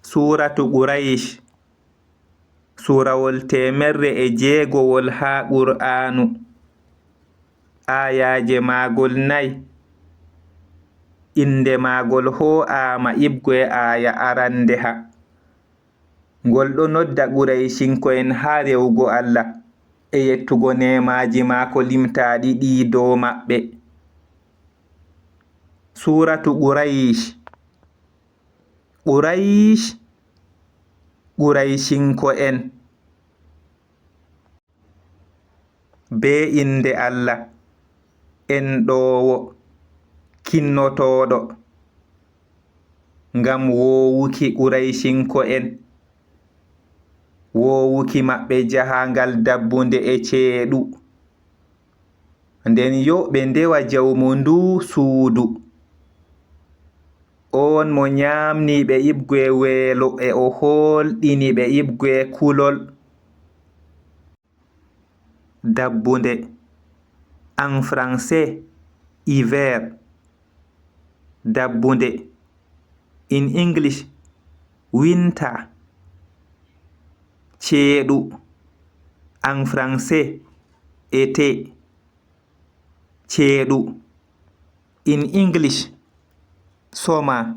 Suratu Quraysh surawol 106 ha Qur'anu. Ayaje magol 4. Inde magol ho'ama ibgoe aya arande ha. Ngol ɗo nodda Qurayshinko'en ha rewugo Allah e yettugo nemaji mako limtaɗi ɗi dow maɓɓe. Suratu Quraysh. Quraysh Qurayshinko'en. Be inde Allah enɗowo kinnotoɗo ngam wowuki Qurayshinko'en, wowuki maɓɓe jahangal dabbunde e ceeɗu, nden yo ɓe ndewa jawmu ndu suudu. On mo nyamni ɓe ibgoe weelo e o holɗini ɓe ibgoe kulol. Dabbunde en français hiver. Dabbunde in English winter. Ceeɗu en français été. Ceeɗu in English summer.